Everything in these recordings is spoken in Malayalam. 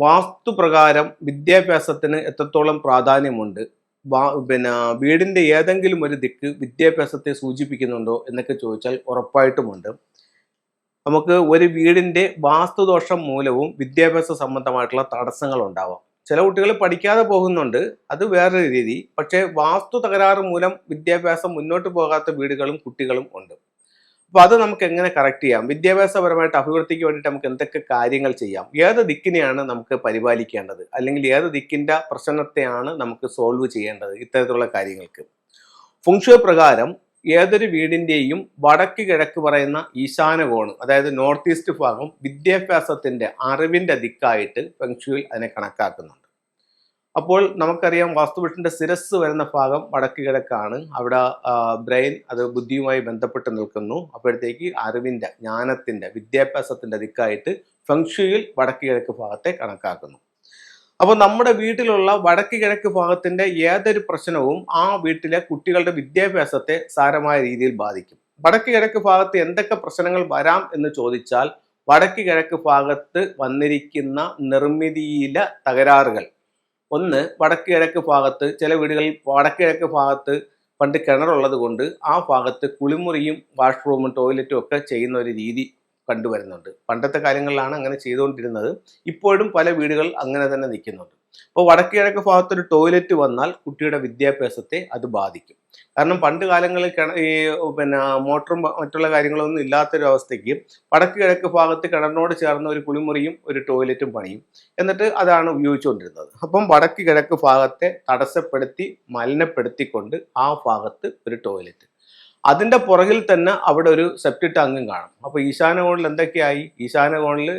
വാസ്തുപ്രകാരം വിദ്യാഭ്യാസത്തിന് എത്രത്തോളം പ്രാധാന്യമുണ്ട്? പിന്നെ വീടിന്റെ ഏതെങ്കിലും ഒരു ദിക്ക് വിദ്യാഭ്യാസത്തെ സൂചിപ്പിക്കുന്നുണ്ടോ എന്നൊക്കെ ചോദിച്ചാൽ ഉറപ്പായിട്ടുമുണ്ട്. നമുക്ക് ഒരു വീടിന്റെ വാസ്തുദോഷം മൂലവും വിദ്യാഭ്യാസ സംബന്ധമായിട്ടുള്ള തടസ്സങ്ങൾ ഉണ്ടാവാം. ചില കുട്ടികൾ പഠിക്കാതെ പോകുന്നുണ്ട്, അത് വേറൊരു രീതി. പക്ഷേ വാസ്തു തകരാറ് മൂലം വിദ്യാഭ്യാസം മുന്നോട്ട് പോകാത്ത വീടുകളും കുട്ടികളും ഉണ്ട്. അപ്പോൾ അത് നമുക്ക് എങ്ങനെ കറക്റ്റ് ചെയ്യാം? വിദ്യാഭ്യാസപരമായിട്ട് അഭിവൃദ്ധിക്ക് വേണ്ടിയിട്ട് നമുക്ക് എന്തൊക്കെ കാര്യങ്ങൾ ചെയ്യാം? ഏത് ദിക്കിനെയാണ് നമുക്ക് പരിപാലിക്കേണ്ടത്? അല്ലെങ്കിൽ ഏത് ദിക്കിന്റെ പ്രശ്നത്തെയാണ് നമുക്ക് സോൾവ് ചെയ്യേണ്ടത്? ഇത്തരത്തിലുള്ള കാര്യങ്ങൾക്ക് ഫുങ്ഷുവ പ്രകാരം ഏതൊരു വീടിന്റെയും വടക്ക് കിഴക്ക് പറയുന്ന ഈശാന കോണ്, അതായത് നോർത്ത് ഈസ്റ്റ് ഭാഗം വിദ്യാഭ്യാസത്തിന്റെ അറിവിന്റെ ദിക്കായിട്ട് ഫെങ്ഷുവിൽ അതിനെ കണക്കാക്കുന്നുണ്ട്. അപ്പോൾ നമുക്കറിയാം വാസ്തുവിഷന്റെ ശിരസ് വരുന്ന ഭാഗം വടക്ക് കിഴക്കാണ്. അവിടെ ബ്രെയിൻ അത് ബുദ്ധിയുമായി ബന്ധപ്പെട്ട് നിൽക്കുന്നു. അപ്പോഴത്തേക്ക് അറിവിന്റെ, ജ്ഞാനത്തിന്റെ, വിദ്യാഭ്യാസത്തിന്റെ ദിക്കായിട്ട് ഫെങ്ഷുയിൽ വടക്ക് കിഴക്ക് ഭാഗത്തെ കണക്കാക്കുന്നു. അപ്പോൾ നമ്മുടെ വീട്ടിലുള്ള വടക്ക് കിഴക്ക് ഭാഗത്തിന്റെ ഏതൊരു പ്രശ്നവും ആ വീട്ടിലെ കുട്ടികളുടെ വിദ്യാഭ്യാസത്തെ സാരമായ രീതിയിൽ ബാധിക്കും. വടക്ക് കിഴക്ക് ഭാഗത്ത് എന്തൊക്കെ പ്രശ്നങ്ങൾ വരാം എന്ന് ചോദിച്ചാൽ, വടക്ക് കിഴക്ക് ഭാഗത്ത് വന്നിരിക്കുന്ന നിർമ്മിതിയിലെ തകരാറുകൾ. ഒന്ന്, വടക്ക് കിഴക്ക് ഭാഗത്ത് ചില വീടുകളിൽ വടക്ക് കിഴക്ക് ഭാഗത്ത് പണ്ട് കിണറുള്ളത് കൊണ്ട് ആ ഭാഗത്ത് കുളിമുറിയും വാഷ്റൂമും ടോയ്ലറ്റും ഒക്കെ ചെയ്യുന്ന ഒരു രീതി കണ്ടുവരുന്നുണ്ട്. പണ്ടത്തെ കാലങ്ങളിലാണ് അങ്ങനെ ചെയ്തുകൊണ്ടിരുന്നത്. ഇപ്പോഴും പല വീടുകൾ അങ്ങനെ തന്നെ നിൽക്കുന്നുണ്ട്. അപ്പോൾ വടക്ക് കിഴക്ക് ഭാഗത്തൊരു ടോയ്ലറ്റ് വന്നാൽ കുട്ടിയുടെ വിദ്യാഭ്യാസത്തെ അത് ബാധിക്കും. കാരണം പണ്ട് കാലങ്ങളിൽ പിന്നെ മോട്ടറും മറ്റുള്ള കാര്യങ്ങളൊന്നും ഇല്ലാത്തൊരവസ്ഥയ്ക്ക് വടക്ക് കിഴക്ക് ഭാഗത്ത് കിണറിനോട് ചേർന്ന ഒരു കുളിമുറിയും ഒരു ടോയ്ലറ്റും പണിയും. എന്നിട്ട് അതാണ് ഉപയോഗിച്ചുകൊണ്ടിരുന്നത്. അപ്പം വടക്ക് കിഴക്ക് ഭാഗത്തെ തടസ്സപ്പെടുത്തി മലിനപ്പെടുത്തിക്കൊണ്ട് ആ ഭാഗത്ത് ഒരു ടോയ്ലറ്റ്, അതിൻ്റെ പുറകിൽ തന്നെ അവിടെ ഒരു സെപ്റ്റിക് ടാങ്കും കാണും. അപ്പോൾ ഈശാന കോണിൽ എന്തൊക്കെയായി? ഈശാന കോണിൽ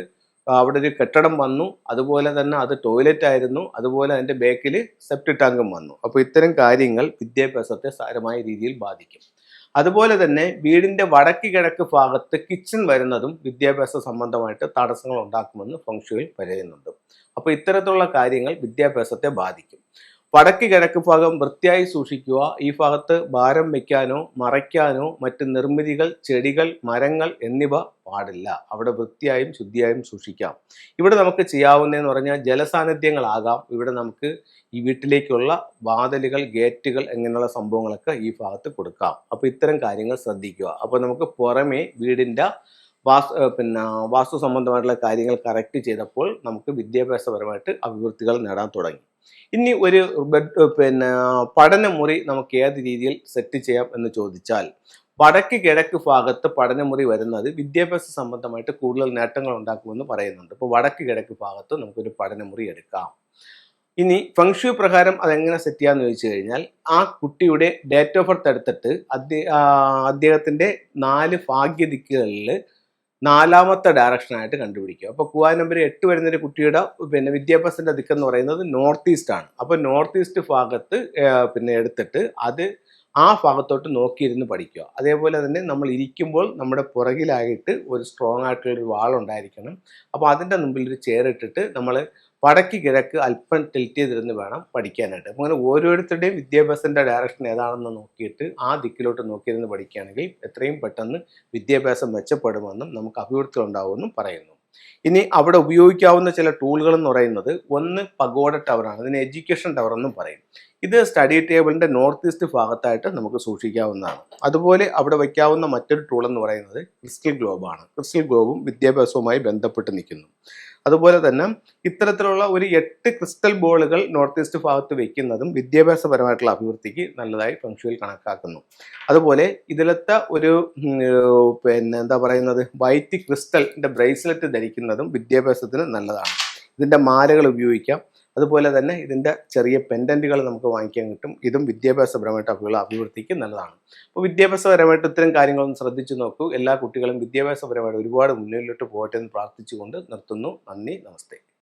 അവിടെ ഒരു കെട്ടിടം വന്നു, അതുപോലെ തന്നെ അത് ടോയ്ലറ്റ് ആയിരുന്നു, അതുപോലെ അതിൻ്റെ ബാക്കിൽ സെപ്റ്റിക് ടാങ്കും വന്നു. അപ്പോൾ ഇത്തരം കാര്യങ്ങൾ വിദ്യാഭ്യാസത്തെ സാരമായ രീതിയിൽ ബാധിക്കും. അതുപോലെ തന്നെ വീടിൻ്റെ വടക്ക് കിഴക്ക് ഭാഗത്ത് കിച്ചൺ വരുന്നതും വിദ്യാഭ്യാസ സംബന്ധമായിട്ട് തടസ്സങ്ങൾ ഉണ്ടാക്കുമെന്ന് ഫെങ്ഷുയിൽ പറയുന്നുണ്ട്. അപ്പോൾ ഇത്തരത്തിലുള്ള കാര്യങ്ങൾ വിദ്യാഭ്യാസത്തെ ബാധിക്കും. വടക്ക് കിഴക്ക് ഭാഗം വൃത്തിയായി സൂക്ഷിക്കുക. ഈ ഭാഗത്ത് ഭാരം വയ്ക്കാനോ മറയ്ക്കാനോ മറ്റ് നിർമ്മിതികൾ, ചെടികൾ, മരങ്ങൾ എന്നിവ പാടില്ല. അവിടെ വൃത്തിയായും ശുദ്ധിയായും സൂക്ഷിക്കാം. ഇവിടെ നമുക്ക് ചെയ്യാവുന്നതെന്ന് പറഞ്ഞാൽ ജലസാന്നിധ്യങ്ങളാകാം. ഇവിടെ നമുക്ക് ഈ വീട്ടിലേക്കുള്ള വാതിലുകൾ, ഗേറ്റുകൾ എന്നിങ്ങനെയുള്ള സംഭവങ്ങളൊക്കെ ഈ ഭാഗത്ത് കൊടുക്കാം. അപ്പോൾ ഇത്തരം കാര്യങ്ങൾ ശ്രദ്ധിക്കുക. അപ്പോൾ നമുക്ക് പുറമേ വീടിൻ്റെ വാസ്തു സംബന്ധമായിട്ടുള്ള കാര്യങ്ങൾ കറക്റ്റ് ചെയ്തപ്പോൾ നമുക്ക് വിദ്യാഭ്യാസപരമായിട്ട് അഭിവൃദ്ധികൾ നേടാൻ തുടങ്ങി. ഇനി ഒരു പഠനമുറി നമുക്ക് ഏത് രീതിയിൽ സെറ്റ് ചെയ്യാം എന്ന് ചോദിച്ചാൽ, വടക്ക് കിഴക്ക് ഭാഗത്ത് പഠനമുറി വരുന്നത് വിദ്യാഭ്യാസ സംബന്ധമായിട്ട് കൂടുതൽ നേട്ടങ്ങൾ ഉണ്ടാക്കുമെന്ന് പറയുന്നുണ്ട്. അപ്പോൾ വടക്ക് കിഴക്ക് ഭാഗത്ത് നമുക്കൊരു പഠനമുറി എടുക്കാം. ഇനി ഫെങ്ഷു പ്രകാരം അതെങ്ങനെ സെറ്റ് ചെയ്യാന്ന് ചോദിച്ചു കഴിഞ്ഞാൽ, ആ കുട്ടിയുടെ ഡേറ്റ് ഓഫ് ബർത്ത് എടുത്തിട്ട് അദ്ദേഹത്തിന്റെ 4 ഭാഗ്യദിക്കുകളിൽ 4ാമത്തെ ഡയറക്ഷനായിട്ട് കണ്ടുപിടിക്കുക. അപ്പോൾ കുവാ നമ്പർ 8 വരുന്നൊരു കുട്ടിയുടെ വിദ്യാഭ്യാസത്തിന്റെ ദിക്കെന്ന് പറയുന്നത് നോർത്ത് ഈസ്റ്റ് ആണ്. അപ്പോൾ നോർത്ത് ഈസ്റ്റ് ഭാഗത്ത് എടുത്തിട്ട് അത് ആ ഭാഗത്തോട്ട് നോക്കിയിരുന്ന് പഠിക്കുക. അതേപോലെ തന്നെ നമ്മൾ ഇരിക്കുമ്പോൾ നമ്മുടെ പുറകിലായിട്ട് ഒരു സ്ട്രോങ് ആയിട്ടുള്ളൊരു വാൾ ഉണ്ടായിരിക്കണം. അപ്പോൾ അതിൻ്റെ മുമ്പിൽ ഒരു ചെയർ ഇട്ടിട്ട് നമ്മൾ വടക്ക് കിഴക്ക് അല്പം ടിൽറ്റ് ചെയ്തിരുന്ന് വേണം പഠിക്കാനായിട്ട്. അപ്പോൾ അങ്ങനെ ഓരോരുത്തരുടെയും വിദ്യാഭ്യാസത്തിൻ്റെ ഡയറക്ഷൻ ഏതാണെന്ന് നോക്കിയിട്ട് ആ ദിക്കിലോട്ട് നോക്കിയിരുന്ന് പഠിക്കുകയാണെങ്കിൽ എത്രയും പെട്ടെന്ന് വിദ്യാഭ്യാസം മെച്ചപ്പെടുമെന്നും നമുക്ക് അഭിവൃദ്ധി ഉണ്ടാവുമെന്നും പറയുന്നു. ഇനി അവിടെ ഉപയോഗിക്കാവുന്ന ചില ടൂളുകൾ എന്ന് പറയുന്നത്, ഒന്ന് പഗോഡ ടവറാണ്. ഇതിന് എഡ്യൂക്കേഷൻ ടവർ എന്നും പറയും. ഇത് സ്റ്റഡി ടേബിളിൻ്റെ നോർത്ത് ഈസ്റ്റ് ഭാഗത്തായിട്ട് നമുക്ക് സൂക്ഷിക്കാവുന്നതാണ്. അതുപോലെ അവിടെ വയ്ക്കാവുന്ന മറ്റൊരു ടൂൾ എന്ന് പറയുന്നത് ക്രിസ്റ്റൽ ഗ്ലോബാണ്. ക്രിസ്റ്റൽ ഗ്ലോബും വിദ്യാഭ്യാസവുമായി ബന്ധപ്പെട്ട് നിൽക്കുന്നു. അതുപോലെ തന്നെ ഇത്തരത്തിലുള്ള ഒരു 8 ക്രിസ്റ്റൽ ബോളുകൾ നോർത്ത് ഈസ്റ്റ് ഭാഗത്ത് വെക്കുന്നതും വിദ്യാഭ്യാസപരമായിട്ടുള്ള അഭിവൃദ്ധിക്ക് നല്ലതായി ഫെങ്ഷുവിൽ കണക്കാക്കുന്നു. അതുപോലെ ഇതിലത്തെ ഒരു വൈറ്റ് ക്രിസ്റ്റലിൻ്റെ ബ്രേസ്ലെറ്റ് ധരിക്കുന്നതും വിദ്യാഭ്യാസത്തിന് നല്ലതാണ്. ഇതിൻ്റെ മാലകൾ ഉപയോഗിക്കാം. അതുപോലെ തന്നെ ഇതിൻ്റെ ചെറിയ പെൻഡൻറ്റുകൾ നമുക്ക് വാങ്ങിക്കാൻ കിട്ടും. ഇതും വിദ്യാഭ്യാസപരമായിട്ട് അഭിവൃദ്ധിക്ക് നല്ലതാണ്. അപ്പോൾ വിദ്യാഭ്യാസപരമായിട്ട് ഇത്തരം കാര്യങ്ങളൊന്നും ശ്രദ്ധിച്ചു നോക്കൂ. എല്ലാ കുട്ടികളും വിദ്യാഭ്യാസപരമായിട്ട് ഒരുപാട് മുന്നിലോട്ട് പോകട്ടെ എന്ന് പ്രാർത്ഥിച്ചുകൊണ്ട് നിർത്തുന്നു. നന്ദി, നമസ്തേ.